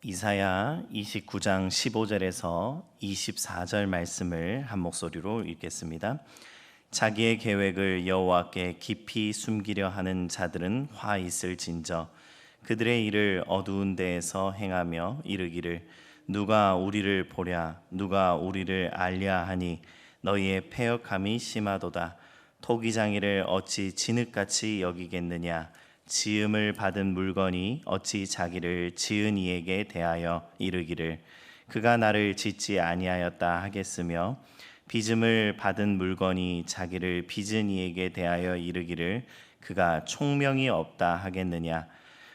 이사야 29장 15절에서 24절 말씀을 한 목소리로 읽겠습니다. 자기의 계획을 여호와께 깊이 숨기려 하는 자들은 화 있을진저. 그들의 일을 어두운 데에서 행하며 이르기를 누가 우리를 보랴 누가 우리를 알랴 하니 너희의 패역함이 심하도다. 토기장이를 어찌 진흙같이 여기겠느냐. 지음을 받은 물건이 어찌 자기를 지은 이에게 대하여 이르기를 그가 나를 짓지 아니하였다 하겠으며 빚음을 받은 물건이 자기를 빚은 이에게 대하여 이르기를 그가 총명이 없다 하겠느냐.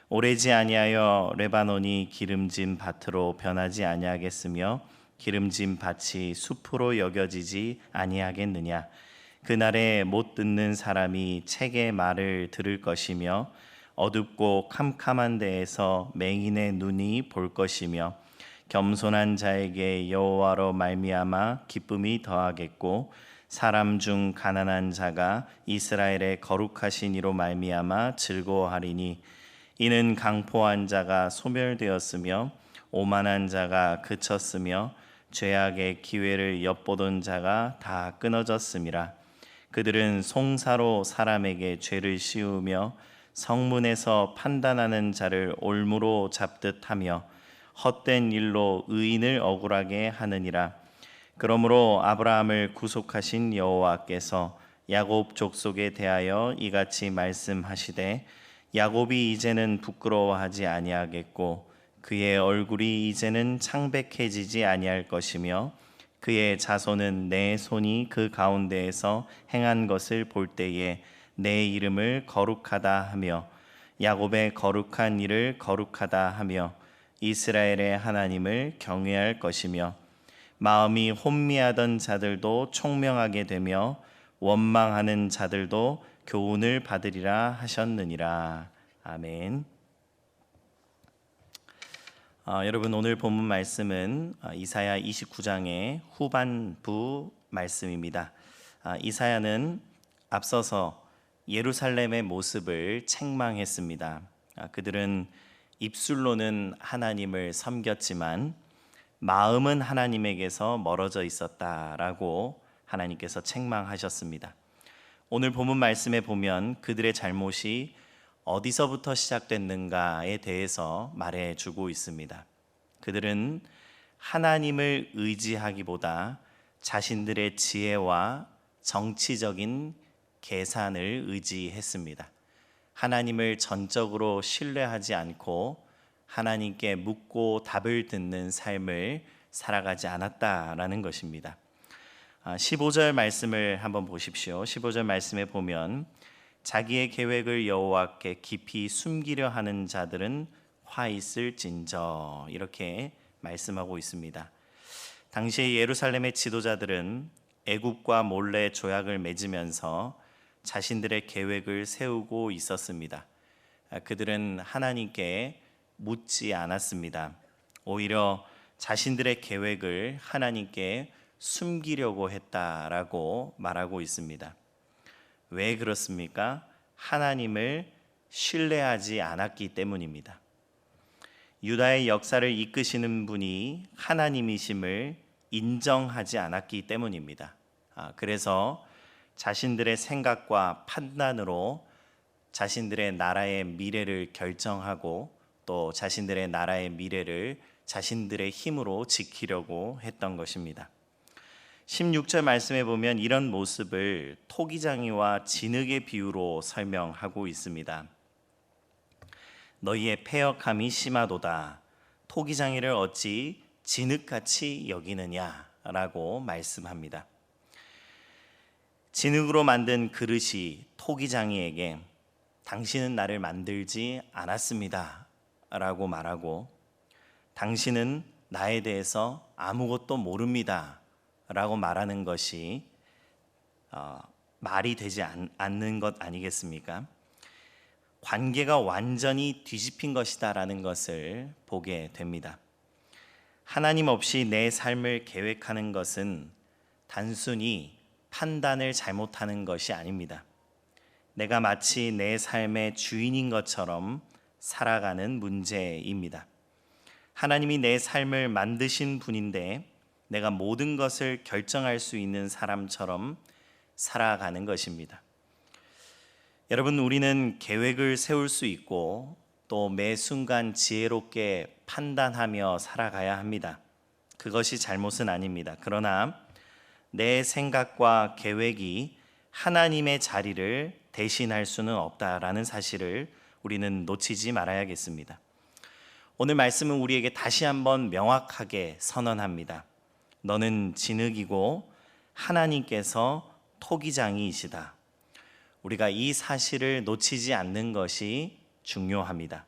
오래지 아니하여 레바논이 기름진 밭으로 변하지 아니하겠으며 기름진 밭이 숲으로 여겨지지 아니하겠느냐. 그날에 못 듣는 사람이 책의 말을 들을 것이며 어둡고 캄캄한 데에서 맹인의 눈이 볼 것이며 겸손한 자에게 여호와로 말미암아 기쁨이 더하겠고 사람 중 가난한 자가 이스라엘의 거룩하신 이로 말미암아 즐거워하리니 이는 강포한 자가 소멸되었으며 오만한 자가 그쳤으며 죄악의 기회를 엿보던 자가 다 끊어졌음이라. 그들은 송사로 사람에게 죄를 씌우며 성문에서 판단하는 자를 올무로 잡듯 하며 헛된 일로 의인을 억울하게 하느니라. 그러므로 아브라함을 구속하신 여호와께서 야곱 족속에 대하여 이같이 말씀하시되 야곱이 이제는 부끄러워하지 아니하겠고 그의 얼굴이 이제는 창백해지지 아니할 것이며 그의 자손은 내 손이 그 가운데에서 행한 것을 볼 때에 내 이름을 거룩하다 하며 야곱의 거룩한 일을 거룩하다 하며 이스라엘의 하나님을 경외할 것이며 마음이 혼미하던 자들도 총명하게 되며 원망하는 자들도 교훈을 받으리라 하셨느니라. 아멘. 여러분, 오늘 본문 말씀은 이사야 29장의 후반부 말씀입니다. 이사야는 앞서서 예루살렘의 모습을 책망했습니다. 그들은 입술로는 하나님을 섬겼지만 마음은 하나님에게서 멀어져 있었다라고 하나님께서 책망하셨습니다. 오늘 본문 말씀에 보면 그들의 잘못이 어디서부터 시작됐는가에 대해서 말해주고 있습니다. 그들은 하나님을 의지하기보다 자신들의 지혜와 정치적인 계산을 의지했습니다. 하나님을 전적으로 신뢰하지 않고 하나님께 묻고 답을 듣는 삶을 살아가지 않았다라는 것입니다. 15절 말씀을 한번 보십시오. 15절 말씀에 보면 자기의 계획을 여호와께 깊이 숨기려 하는 자들은 화 있을진저 이렇게 말씀하고 있습니다. 당시 예루살렘의 지도자들은 애굽과 몰래 조약을 맺으면서 자신들의 계획을 세우고 있었습니다. 그들은 하나님께 묻지 않았습니다. 오히려 자신들의 계획을 하나님께 숨기려고 했다라고 말하고 있습니다. 왜 그렇습니까? 하나님을 신뢰하지 않았기 때문입니다. 유다의 역사를 이끄시는 분이 하나님이심을 인정하지 않았기 때문입니다. 그래서 자신들의 생각과 판단으로 자신들의 나라의 미래를 결정하고 또 자신들의 나라의 미래를 자신들의 힘으로 지키려고 했던 것입니다. 16절 말씀에 보면 이런 모습을 토기장이와 진흙의 비유로 설명하고 있습니다. 너희의 패역함이 심하도다. 토기장이를 어찌 진흙같이 여기느냐라고 말씀합니다. 진흙으로 만든 그릇이 토기장이에게 당신은 나를 만들지 않았습니다 라고 말하고 당신은 나에 대해서 아무것도 모릅니다 라고 말하는 것이 말이 되지 않는 것 아니겠습니까? 관계가 완전히 뒤집힌 것이다 라는 것을 보게 됩니다. 하나님 없이 내 삶을 계획하는 것은 단순히 판단을 잘못하는 것이 아닙니다. 내가 마치 내 삶의 주인인 것처럼 살아가는 문제입니다. 하나님이 내 삶을 만드신 분인데 내가 모든 것을 결정할 수 있는 사람처럼 살아가는 것입니다. 여러분, 우리는 계획을 세울 수 있고 또 매 순간 지혜롭게 판단하며 살아가야 합니다. 그것이 잘못은 아닙니다. 그러나 내 생각과 계획이 하나님의 자리를 대신할 수는 없다라는 사실을 우리는 놓치지 말아야겠습니다. 오늘 말씀은 우리에게 다시 한번 명확하게 선언합니다. 너는 진흙이고 하나님께서 토기장이시다. 우리가 이 사실을 놓치지 않는 것이 중요합니다.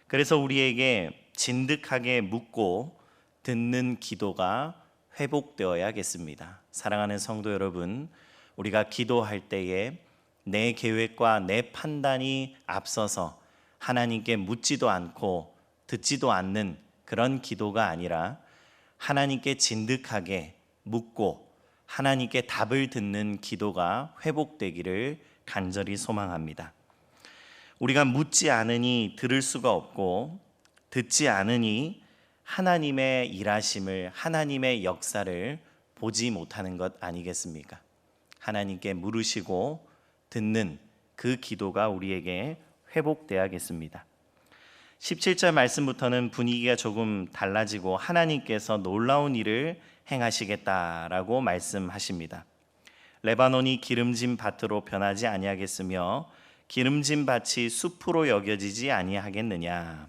그래서 우리에게 진득하게 묻고 듣는 기도가 회복되어야겠습니다. 사랑하는 성도 여러분, 우리가 기도할 때에 내 계획과 내 판단이 앞서서 하나님께 묻지도 않고 듣지도 않는 그런 기도가 아니라 하나님께 진득하게 묻고 하나님께 답을 듣는 기도가 회복되기를 간절히 소망합니다. 우리가 묻지 않으니 들을 수가 없고 듣지 않으니 하나님의 일하심을, 하나님의 역사를 보지 못하는 것 아니겠습니까? 하나님께 물으시고 듣는 그 기도가 우리에게 회복되어야겠습니다. 17절 말씀부터는 분위기가 조금 달라지고 하나님께서 놀라운 일을 행하시겠다라고 말씀하십니다. 레바논이 기름진 밭으로 변하지 아니하겠으며 기름진 밭이 숲으로 여겨지지 아니하겠느냐.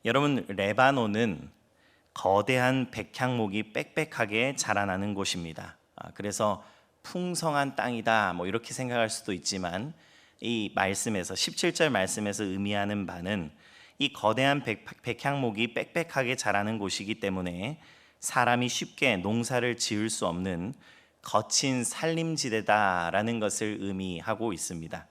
여러분, 레바논은 거대한 백향목이 빽빽하게 자라나는 곳입니다. 그래서 풍성한 땅이다 이렇게 생각할 수도 있지만 이 말씀에서 17절 말씀에서 의미하는 바는 이 거대한 백향목이 빽빽하게 자라는 곳이기 때문에 사람이 쉽게 농사를 지을 수 없는 거친 산림지대다라는 것을 의미하고 있습니다.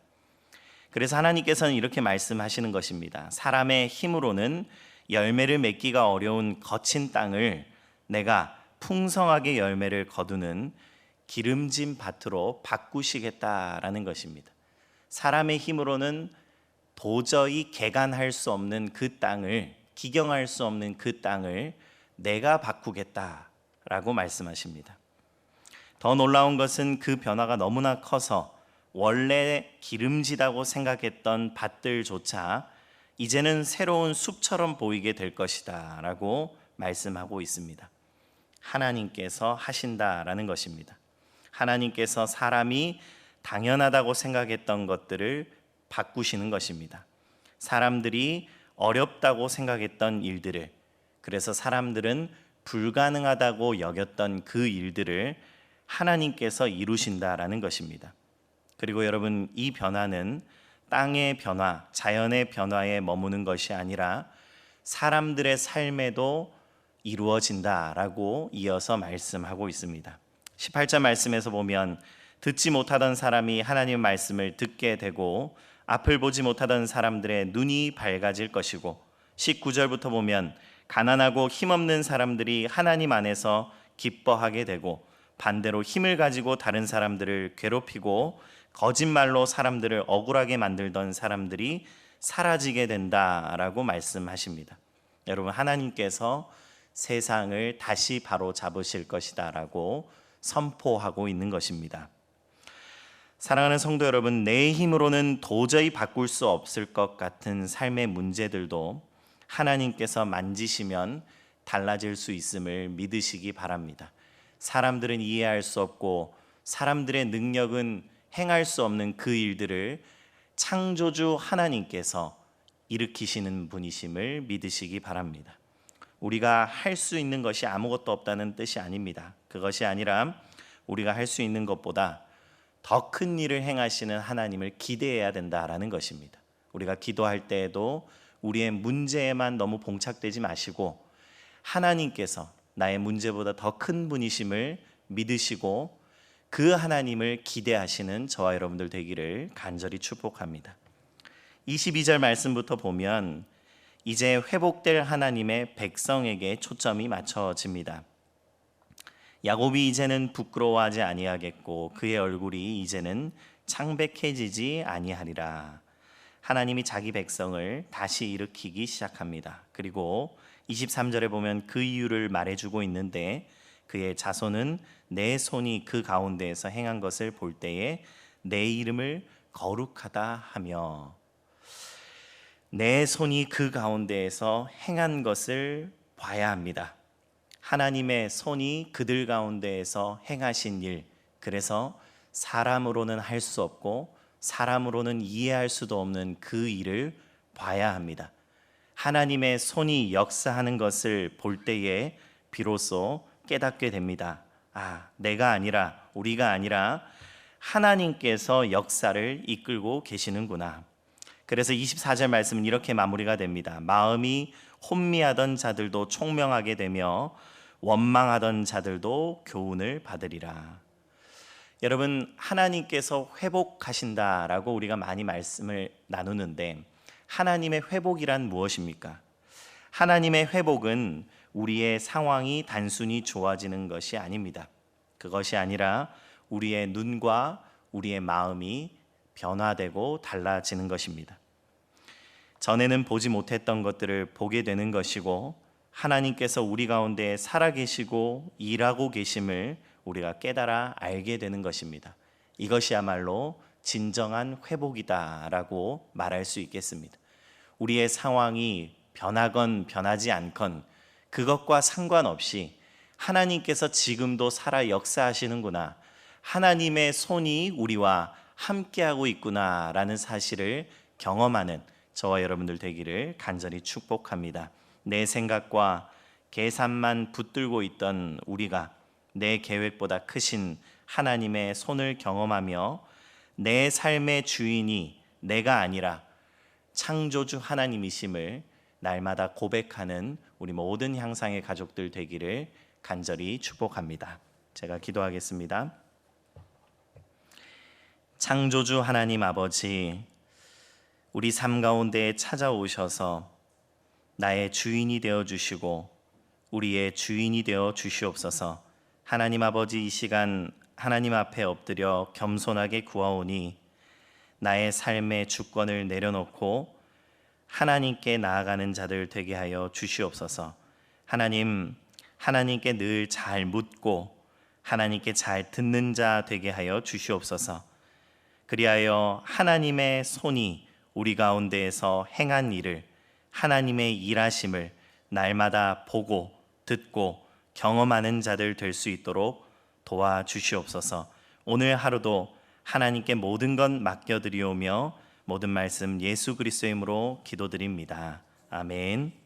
그래서 하나님께서는 이렇게 말씀하시는 것입니다. 사람의 힘으로는 열매를 맺기가 어려운 거친 땅을 내가 풍성하게 열매를 거두는 기름진 밭으로 바꾸시겠다라는 것입니다. 사람의 힘으로는 도저히 개간할 수 없는 그 땅을, 기경할 수 없는 그 땅을 내가 바꾸겠다라고 말씀하십니다. 더 놀라운 것은 그 변화가 너무나 커서 원래 기름지다고 생각했던 밭들조차 이제는 새로운 숲처럼 보이게 될 것이다 라고 말씀하고 있습니다. 하나님께서 하신다라는 것입니다. 하나님께서 사람이 당연하다고 생각했던 것들을 바꾸시는 것입니다. 사람들이 어렵다고 생각했던 일들을, 그래서 사람들은 불가능하다고 여겼던 그 일들을 하나님께서 이루신다라는 것입니다. 그리고 여러분, 이 변화는 땅의 변화, 자연의 변화에 머무는 것이 아니라 사람들의 삶에도 이루어진다라고 이어서 말씀하고 있습니다. 18절 말씀에서 보면 듣지 못하던 사람이 하나님의 말씀을 듣게 되고 앞을 보지 못하던 사람들의 눈이 밝아질 것이고, 19절부터 보면 가난하고 힘없는 사람들이 하나님 안에서 기뻐하게 되고 반대로 힘을 가지고 다른 사람들을 괴롭히고 거짓말로 사람들을 억울하게 만들던 사람들이 사라지게 된다라고 말씀하십니다. 여러분, 하나님께서 세상을 다시 바로 잡으실 것이다라고 선포하고 있는 것입니다. 사랑하는 성도 여러분, 내 힘으로는 도저히 바꿀 수 없을 것 같은 삶의 문제들도 하나님께서 만지시면 달라질 수 있음을 믿으시기 바랍니다. 사람들은 이해할 수 없고 사람들의 능력은 행할 수 없는 그 일들을 창조주 하나님께서 일으키시는 분이심을 믿으시기 바랍니다. 우리가 할 수 있는 것이 아무것도 없다는 뜻이 아닙니다. 그것이 아니라 우리가 할 수 있는 것보다 더 큰 일을 행하시는 하나님을 기대해야 된다라는 것입니다. 우리가 기도할 때에도 우리의 문제에만 너무 봉착되지 마시고 하나님께서 나의 문제보다 더 큰 분이심을 믿으시고 그 하나님을 기대하시는 저와 여러분들 되기를 간절히 축복합니다. 22절 말씀부터 보면 이제 회복될 하나님의 백성에게 초점이 맞춰집니다. 야곱이 이제는 부끄러워하지 아니하겠고 그의 얼굴이 이제는 창백해지지 아니하리라. 하나님이 자기 백성을 다시 일으키기 시작합니다. 그리고 23절에 보면 그 이유를 말해주고 있는데, 그의 자손은 내 손이 그 가운데에서 행한 것을 볼 때에 내 이름을 거룩하다 하며, 내 손이 그 가운데에서 행한 것을 봐야 합니다. 하나님의 손이 그들 가운데에서 행하신 일, 그래서 사람으로는 할 수 없고 사람으로는 이해할 수도 없는 그 일을 봐야 합니다. 하나님의 손이 역사하는 것을 볼 때에 비로소 깨닫게 됩니다. 내가 아니라, 우리가 아니라 하나님께서 역사를 이끌고 계시는구나. 그래서 24절 말씀은 이렇게 마무리가 됩니다. 마음이 혼미하던 자들도 총명하게 되며 원망하던 자들도 교훈을 받으리라. 여러분, 하나님께서 회복하신다라고 우리가 많이 말씀을 나누는데, 하나님의 회복이란 무엇입니까? 하나님의 회복은 우리의 상황이 단순히 좋아지는 것이 아닙니다. 그것이 아니라 우리의 눈과 우리의 마음이 변화되고 달라지는 것입니다. 전에는 보지 못했던 것들을 보게 되는 것이고, 하나님께서 우리 가운데 살아계시고 일하고 계심을 우리가 깨달아 알게 되는 것입니다. 이것이야말로 진정한 회복이다라고 말할 수 있겠습니다. 우리의 상황이 변하건 변하지 않건 그것과 상관없이 하나님께서 지금도 살아 역사하시는구나, 하나님의 손이 우리와 함께하고 있구나라는 사실을 경험하는 저와 여러분들 되기를 간절히 축복합니다. 내 생각과 계산만 붙들고 있던 우리가 내 계획보다 크신 하나님의 손을 경험하며 내 삶의 주인이 내가 아니라 창조주 하나님이심을 날마다 고백하는 우리 모든 향상의 가족들 되기를 간절히 축복합니다. 제가 기도하겠습니다. 창조주 하나님 아버지, 우리 삶 가운데 찾아오셔서 나의 주인이 되어 주시고 우리의 주인이 되어 주시옵소서. 하나님 아버지, 이 시간 하나님 앞에 엎드려 겸손하게 구하오니 나의 삶의 주권을 내려놓고 하나님께 나아가는 자들 되게 하여 주시옵소서. 하나님, 하나님께 늘 잘 묻고 하나님께 잘 듣는 자 되게 하여 주시옵소서. 그리하여 하나님의 손이 우리 가운데에서 행한 일을, 하나님의 일하심을 날마다 보고 듣고 경험하는 자들 될 수 있도록 도와주시옵소서. 오늘 하루도 하나님께 모든 것 맡겨드리오며 모든 말씀 예수 그리스도의 이름으로 기도드립니다. 아멘.